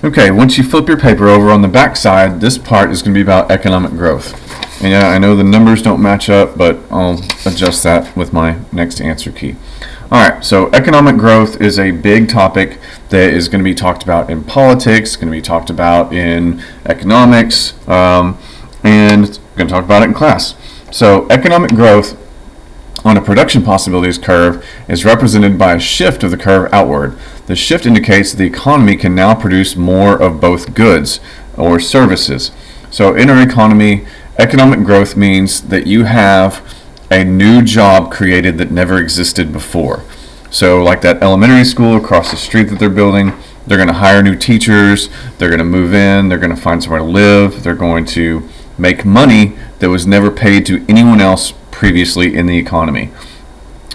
Okay, once you flip your paper over on the back side, this part is going to be about economic growth. And yeah, I know the numbers don't match up, but I'll adjust that with my next answer key. Alright, so economic growth is a big topic that is going to be talked about in politics, going to be talked about in economics, and going to talk about it in class. So economic growth on a production possibilities curve is represented by a shift of the curve outward. The shift indicates that the economy can now produce more of both goods or services. So in our economy, economic growth means that you have a new job created that never existed before. So like that elementary school across the street that they're building, they're going to hire new teachers, they're going to move in, they're going to find somewhere to live, they're going to make money that was never paid to anyone else previously in the economy.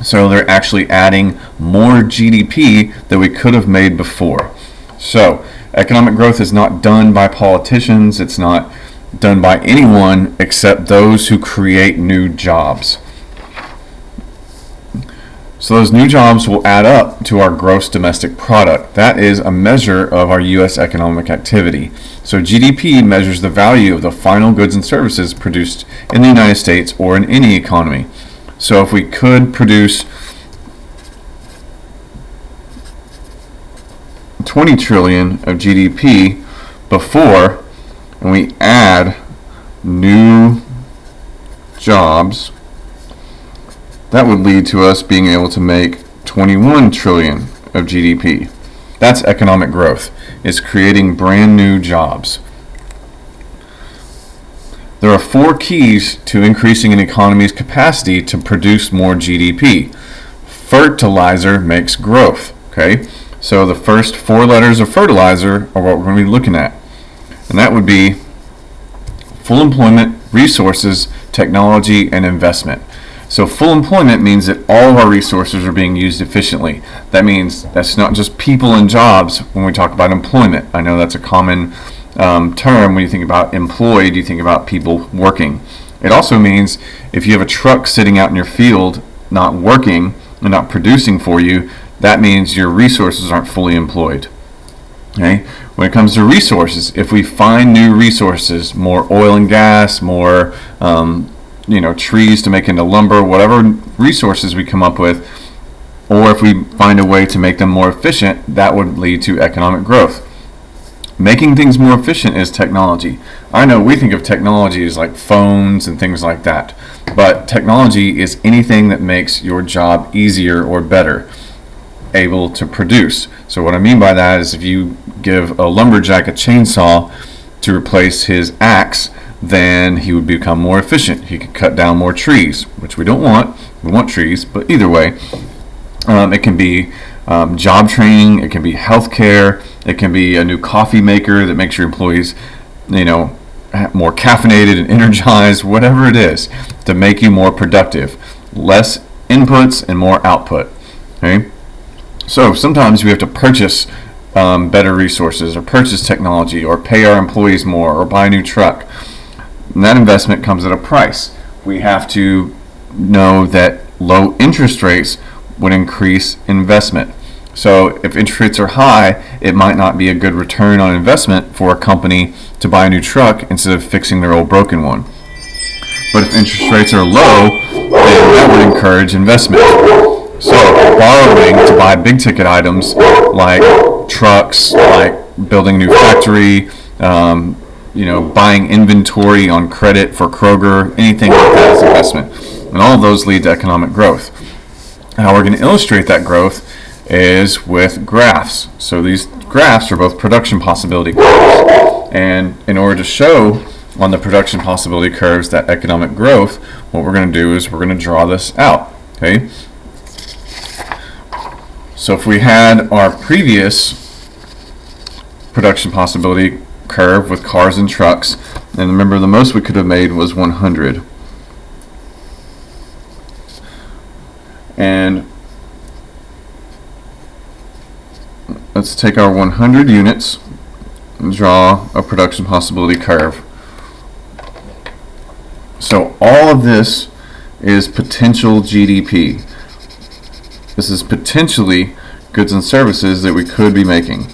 So they're actually adding more GDP that we could have made before. So economic growth is not done by politicians, it's not done by anyone except those who create new jobs. So those new jobs will add up to our gross domestic product. That is a measure of our U.S. economic activity. So GDP measures the value of the final goods and services produced in the United States or in any economy. So if we could produce 20 trillion of GDP before, and we add new jobs, that would lead to us being able to make 21 trillion of GDP. That's economic growth. It's creating brand new jobs. There are 4 keys to increasing an economy's capacity to produce more GDP. Fertilizer makes growth. Okay, so the first 4 letters of fertilizer are what we're going to be looking at, and that would be full employment, resources, technology, and investment. So full employment means that all of our resources are being used efficiently. That means that's not just people and jobs when we talk about employment. I know that's a common term. When you think about employed, you think about people working. It also means if you have a truck sitting out in your field not working and not producing for you, that means your resources aren't fully employed. Okay? When it comes to resources, if we find new resources, more oil and gas, more trees to make into lumber, whatever resources we come up with, or if we find a way to make them more efficient, that would lead to economic growth. Making things more efficient is technology. I know we think of technology as like phones and things like that, but technology is anything that makes your job easier or better, able to produce. So what I mean by that is if you give a lumberjack a chainsaw to replace his axe, then he would become more efficient. He could cut down more trees, which we don't want. We want trees, but either way, it can be job training, it can be healthcare, it can be a new coffee maker that makes your employees, more caffeinated and energized, whatever it is, to make you more productive. Less inputs and more output. Okay? So sometimes we have to purchase better resources, or purchase technology, or pay our employees more, or buy a new truck. And that investment comes at a price. We have to know that low interest rates would increase investment. So if interest rates are high, it might not be a good return on investment for a company to buy a new truck instead of fixing their old broken one. But if interest rates are low, then that would encourage investment. So borrowing to buy big ticket items like trucks, like building a new factory, buying inventory on credit for Kroger, anything like that is investment. And all of those lead to economic growth. How we're going to illustrate that growth is with graphs. So these graphs are both production possibility curves. And in order to show on the production possibility curves that economic growth, what we're going to do is we're going to draw this out. Okay? So if we had our previous production possibility curve with cars and trucks, and remember the most we could have made was 100. And let's take our 100 units and draw a production possibility curve. So all of this is potential GDP. This is potentially goods and services that we could be making.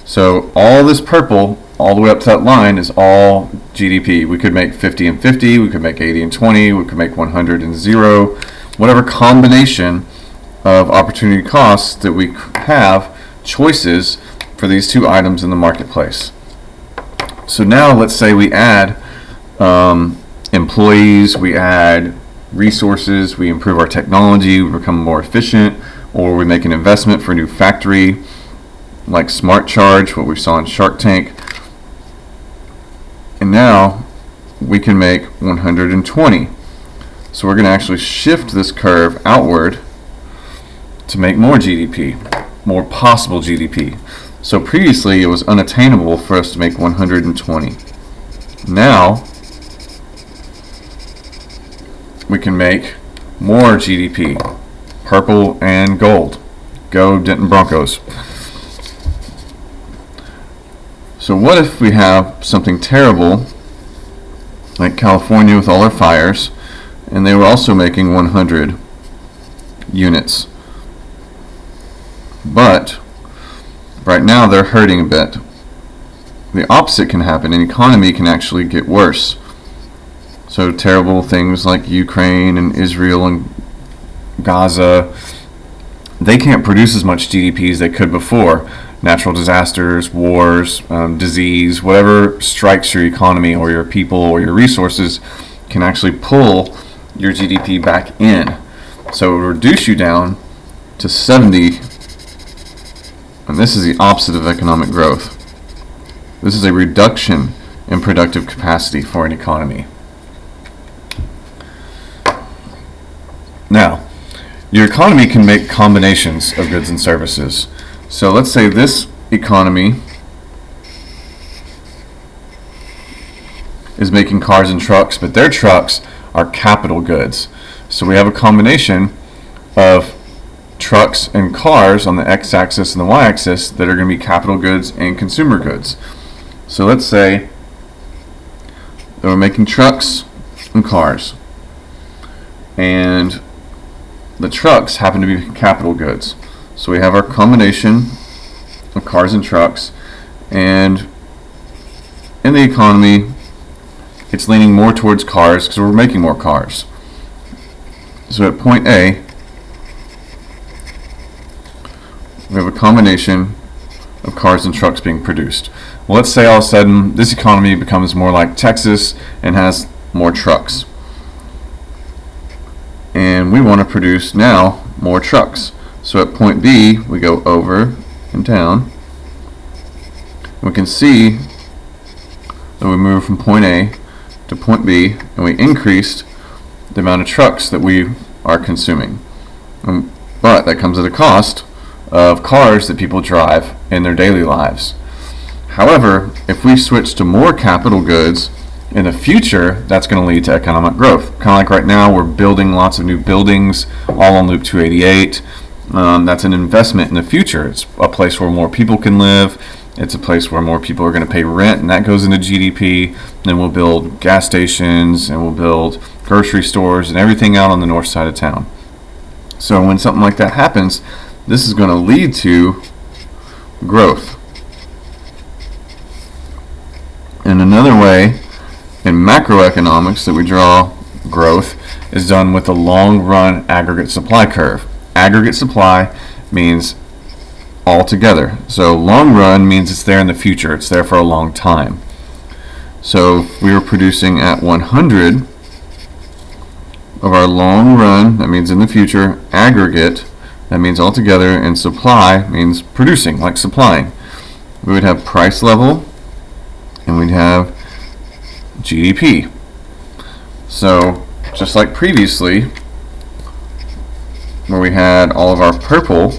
So all this purple, all the way up to that line, is all GDP. We could make 50 and 50, we could make 80 and 20, we could make 100 and 0, whatever combination of opportunity costs that we have, choices for these two items in the marketplace. So now let's say we add employees, we add resources, we improve our technology, we become more efficient, or we make an investment for a new factory like Smart Charge, what we saw in Shark Tank. And now we can make 120. So we're going to actually shift this curve outward to make more GDP, more possible GDP. So previously it was unattainable for us to make 120. Now we can make more GDP, purple and gold. Go Denton Broncos. So what if we have something terrible like California with all their fires, and they were also making 100 units, but right now they're hurting a bit. The opposite can happen. An economy can actually get worse. So terrible things like Ukraine and Israel and Gaza, they can't produce as much GDP as they could before. Natural disasters, wars, disease, whatever strikes your economy or your people or your resources can actually pull your GDP back in. So it will reduce you down to 70, and this is the opposite of economic growth. This is a reduction in productive capacity for an economy. Now, your economy can make combinations of goods and services. So let's say this economy is making cars and trucks, but their trucks are capital goods. So we have a combination of trucks and cars on the x-axis and the y-axis that are going to be capital goods and consumer goods. So let's say that we're making trucks and cars, and the trucks happen to be capital goods. So we have our combination of cars and trucks, and in the economy it's leaning more towards cars because we're making more cars. So at point A we have a combination of cars and trucks being produced. Well, let's say all of a sudden this economy becomes more like Texas and has more trucks, and we want to produce now more trucks. So at point B we go over and down. We can see that we move from point A to point B, and we increased the amount of trucks that we are consuming. But that comes at a cost of cars that people drive in their daily lives. However, if we switch to more capital goods in the future, that's going to lead to economic growth. Kind of like right now, we're building lots of new buildings all on Loop 288. That's an investment in the future. It's a place where more people can live. It's a place where more people are going to pay rent, and that goes into GDP. Then we'll build gas stations, and we'll build grocery stores and everything out on the north side of town. So when something like that happens, this is going to lead to growth. And another way in macroeconomics that we draw growth is done with the long run aggregate supply curve. Aggregate supply means all together. So long run means it's there in the future. It's there for a long time. So if we were producing at 100 of our long run, that means in the future. Aggregate, that means all together. And supply means producing, like supplying. We would have price level, and we'd have GDP. So just like previously, where we had all of our purple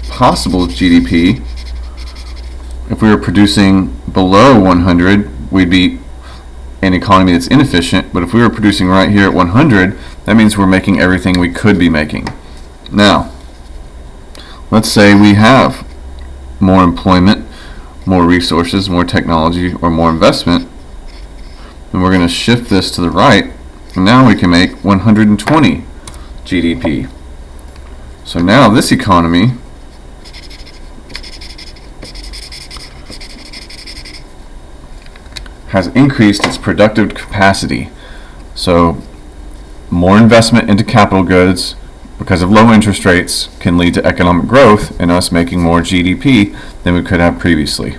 possible GDP, if we were producing below 100, we'd be an economy that's inefficient. But if we were producing right here at 100, that means we're making everything we could be making. Now, let's say we have more employment, more resources, more technology, or more investment, and we're going to shift this to the right, and now we can make 120 GDP. So now this economy has increased its productive capacity. So more investment into capital goods because of low interest rates can lead to economic growth and us making more GDP than we could have previously.